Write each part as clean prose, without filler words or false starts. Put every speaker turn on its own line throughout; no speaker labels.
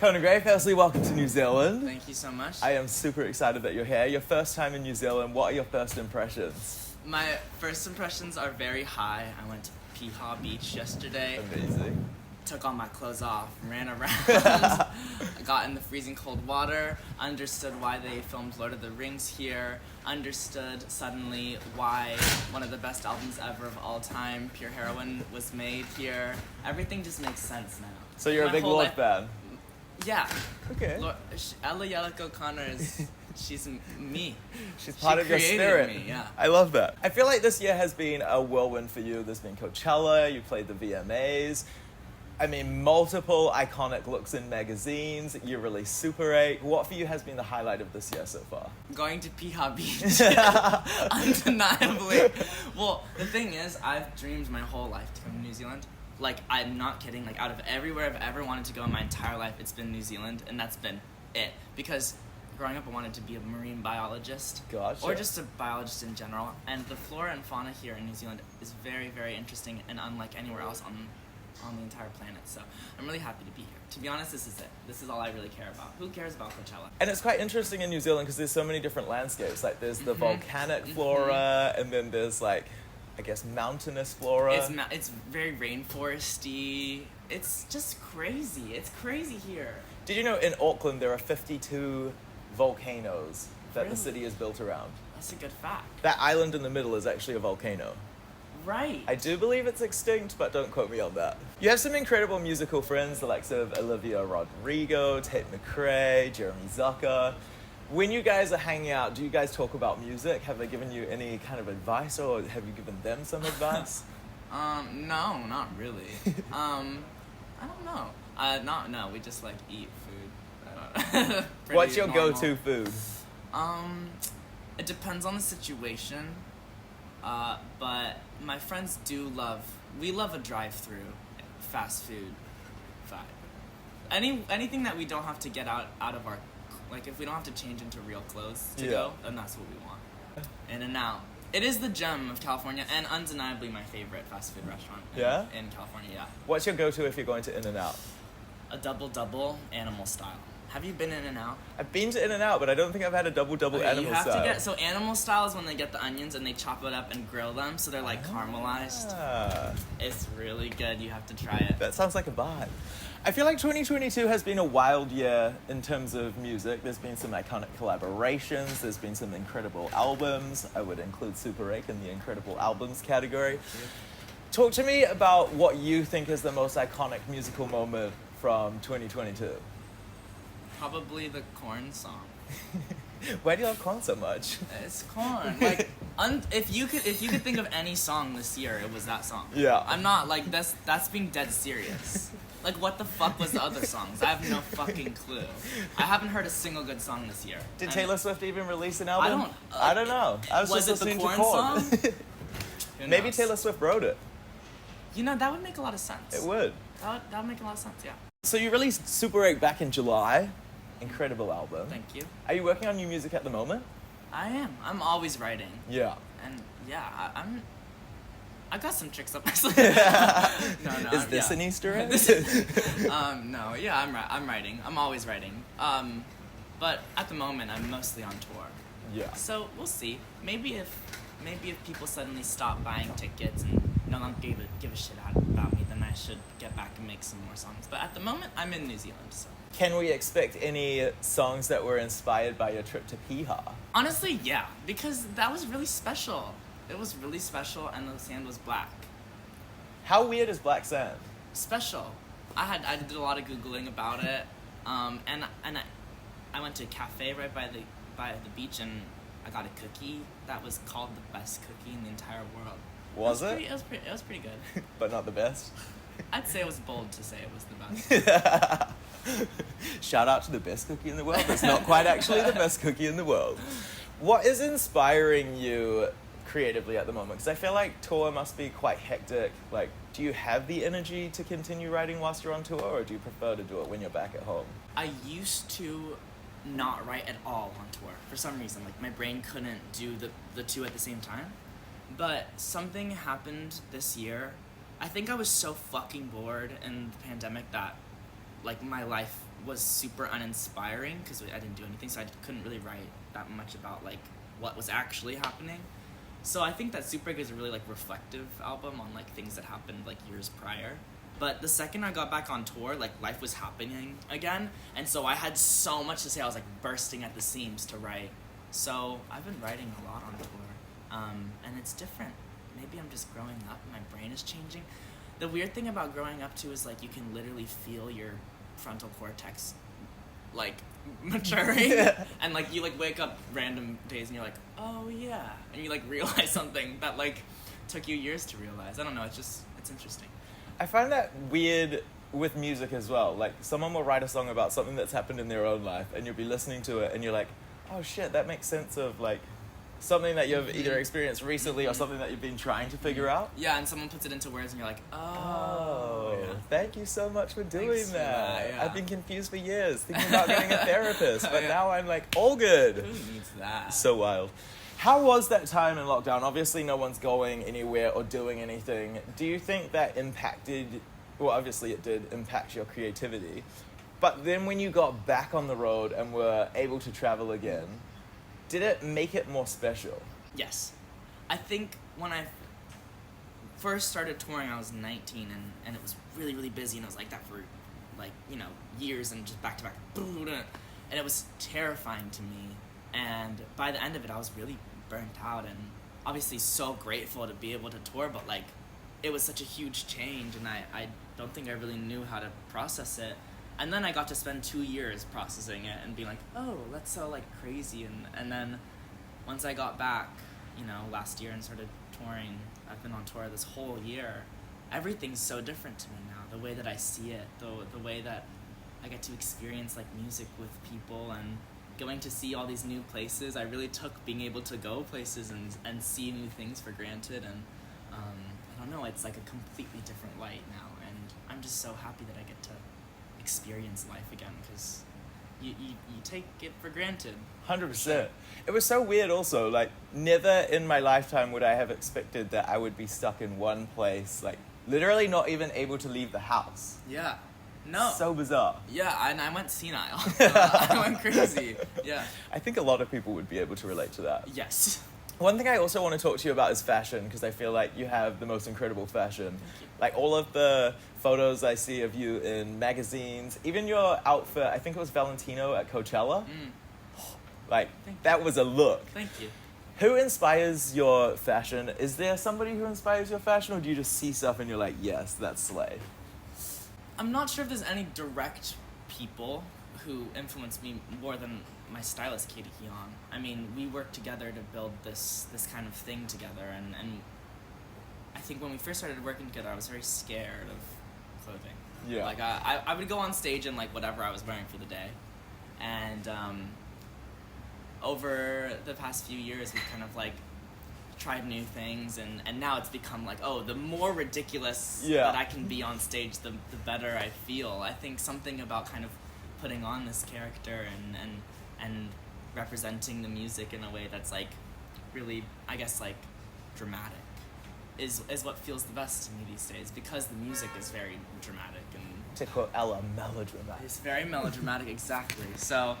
Conan Gray, firstly, welcome to New Zealand.
Thank you so much.
I am super excited that you're here. Your first time in New Zealand, what are your first impressions?
My first impressions are very high. I went to Piha Beach yesterday.
Amazing.
Took all my clothes off, ran around. I got in the freezing cold water, understood why they filmed Lord of the Rings here, understood suddenly why one of the best albums ever of all time, Pure Heroine, was made here. Everything just makes sense now.
So you're
My
a big
whole
Lord
life-
fan?
Yeah.
Okay.
Ella Yellico Connor she's me.
She's part of your
created
spirit.
me, yeah.
I love that. I feel like this year has been a whirlwind for you. There's been Coachella, you played the VMAs. I mean, multiple iconic looks in magazines. You released Superache. What for you has been the highlight of this year so far?
Going to Piha Beach. Undeniably. Well, the thing is, I've dreamed my whole life to come to New Zealand. Like, I'm not kidding. Like, out of everywhere I've ever wanted to go in my entire life, it's been New Zealand, and that's been it. Because growing up, I wanted to be a marine biologist.
Gotcha.
Or just a biologist in general. And the flora and fauna here in New Zealand is very, very interesting and unlike anywhere else on the entire planet. So I'm really happy to be here. To be honest, this is it. This is all I really care about. Who cares about Coachella?
And it's quite interesting in New Zealand because there's so many different landscapes. Like, there's the volcanic flora, and then there's, like, I guess, mountainous flora.
It's very rainforesty. It's just crazy. It's crazy here.
Did you know in Auckland there are 52 volcanoes that
Really?
the city is built around?
That's a good fact.
That island in the middle is actually a volcano.
Right.
I do believe it's extinct, but don't quote me on that. You have some incredible musical friends, the likes of Olivia Rodrigo, Tate McRae, Jeremy Zucker. When you guys are hanging out, do you guys talk about music? Have they given you any kind of advice, or have you given them some advice?
No, not really. I don't know. No, we just like eat food.
What's your
normal.
go-to food?
It depends on the situation. But my friends we love a drive-through fast food vibe. Anything that we don't have to get out of our, like, if we don't have to change into real clothes to go, then that's what we want. In-N-Out. It is the gem of California and undeniably my favorite fast food restaurant in California, yeah.
What's your go-to if you're going to In-N-Out?
A double animal style. Have you been In-N-Out?
I've been to In-N-Out, but I don't think I've had a double animal
you have
style.
to get, so animal style is when they get the onions and they chop it up and grill them, so they're like caramelized. It's really good. You have to try it.
That sounds like a vibe. I feel like 2022 has been a wild year in terms of music. There's been some iconic collaborations. There's been some incredible albums. I would include Superache in the incredible albums category. Talk to me about what you think is the most iconic musical moment from 2022.
Probably the Corn song.
Why do you love Conan so much?
It's Corn. Like, if you could think of any song this year, it was that song.
Yeah.
I'm not like that's being dead serious. Like, what the fuck was the other songs? I have no fucking clue. I haven't heard a single good song this year.
Did Taylor Swift even release an album?
I
I don't know. I was
was
just
it the
listening
Corn
to Korn.
song? Who
Maybe
knows?
Taylor Swift wrote it.
You know, that would make a lot of sense.
It would.
That would make a lot of sense, yeah.
So you released Superache back in July. Incredible album.
Thank you.
Are you working on new music at the moment?
I am. I'm always writing.
Yeah.
And yeah, I got some tricks up my sleeve. No,
Is this an Easter egg?
No, yeah, I'm writing. I'm always writing. But at the moment, I'm mostly on tour.
Yeah.
So we'll see. Maybe if people suddenly stop buying tickets and don't give a shit about me, then I should get back and make some more songs. But at the moment, I'm in New Zealand, so.
Can we expect any songs that were inspired by your trip to Piha?
Honestly, yeah, because that was really special. It was really special, and the sand was black.
How weird is black sand?
Special. I did a lot of Googling about it, and I went to a cafe right by the beach, and I got a cookie that was called the best cookie in the entire world.
Was it?
It was pretty good.
But not the best?
I'd say it was bold to say it was the best.
Shout out to the best cookie in the world. It's not quite actually the best cookie in the world. What is inspiring you creatively at the moment? Because I feel like tour must be quite hectic. Like, do you have the energy to continue writing whilst you're on tour, or do you prefer to do it when you're back at home?
I used to not write at all on tour for some reason. Like, my brain couldn't do the two at the same time. But something happened this year. I think I was so fucking bored in the pandemic that, like, my life was super uninspiring because I didn't do anything, so I couldn't really write that much about like what was actually happening. So I think that Superache is a really like reflective album on like things that happened like years prior. But the second I got back on tour, like life was happening again, and so I had so much to say. I was like bursting at the seams to write. So I've been writing a lot on tour, and it's different. Maybe I'm just growing up and my brain is changing. The weird thing about growing up too is like you can literally feel your frontal cortex like maturing. And like you like wake up random days and you're like, oh yeah, and you like realize something that like took you years to realize. I don't know, it's interesting.
I find that weird with music as well. Like, someone will write a song about something that's happened in their own life, and you'll be listening to it, and you're like, oh shit, that makes sense of, like, something that you've either experienced recently or something that you've been trying to figure out.
Yeah, and someone puts it into words, and you're like,
yeah. Thank you so much for doing
Thanks
that.
for that, yeah.
I've been confused for years, thinking about getting a therapist, but now I'm like, all good.
Who needs that?
So wild. How was that time in lockdown? Obviously, no one's going anywhere or doing anything. Do you think that impacted... Well, obviously it did impact your creativity. But then when you got back on the road and were able to travel again, did it make it more special?
Yes. I think when I first started touring, I was 19, and it was really, really busy, and it was like that for, like, you know, years, and just back-to-back, and it was terrifying to me. And by the end of it, I was really burnt out, and obviously so grateful to be able to tour, but like it was such a huge change, and I don't think I really knew how to process it. And then I got to spend 2 years processing it and being like, oh, that's so like crazy. And then once I got back, you know, last year and started touring, I've been on tour this whole year, everything's so different to me now. The way that I see it, the way that I get to experience like music with people and going to see all these new places. I really took being able to go places and see new things for granted, and I don't know, it's like a completely different light now, and I'm just so happy that I get to experience life again, because you take it for granted.
100%. It was so weird also, like, never in my lifetime would I have expected that I would be stuck in one place, like, literally not even able to leave the house.
Yeah. No.
So bizarre.
Yeah, and I went senile. I went crazy. Yeah.
I think a lot of people would be able to relate to that.
Yes.
One thing I also want to talk to you about is fashion, because I feel like you have the most incredible fashion. Like, all of the photos I see of you in magazines, even your outfit, I think it was Valentino at Coachella. Like, that was a look.
Thank you.
Who inspires your fashion? Is there somebody who inspires your fashion, or do you just see stuff and you're like, yes, that's slay?
I'm not sure if there's any direct people who influenced me more than my stylist, Katie Keon. I mean, we worked together to build this kind of thing together, and I think when we first started working together, I was very scared of clothing.
Yeah.
Like, I would go on stage in, like, whatever I was wearing for the day. And over the past few years, we've kind of, like, tried new things, and now it's become like, oh, the more ridiculous that I can be on stage, the better I feel. I think something about kind of putting on this character and representing the music in a way that's like really, I guess, like dramatic is what feels the best to me these days, because the music is very dramatic, and
To quote Ella, melodramatic.
it's very melodramatic. Exactly. So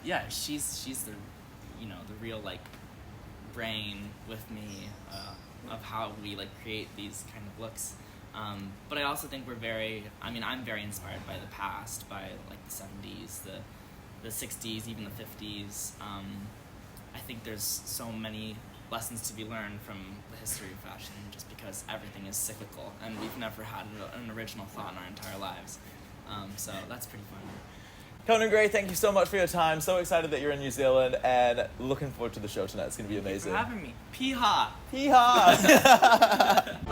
yeah, she's the, you know, the real like brain with me of how we like create these kind of looks, but I also think I'm very inspired by the past, by like the 70s, the 60s, even the 50s. I think there's so many lessons to be learned from the history of fashion, just because everything is cyclical and we've never had an original thought in our entire lives, so that's pretty fun.
Conan Gray, thank you so much for your time. So excited that you're in New Zealand, and looking forward to the show tonight. It's going to be amazing.
Thank you for having me. Piha!
Piha!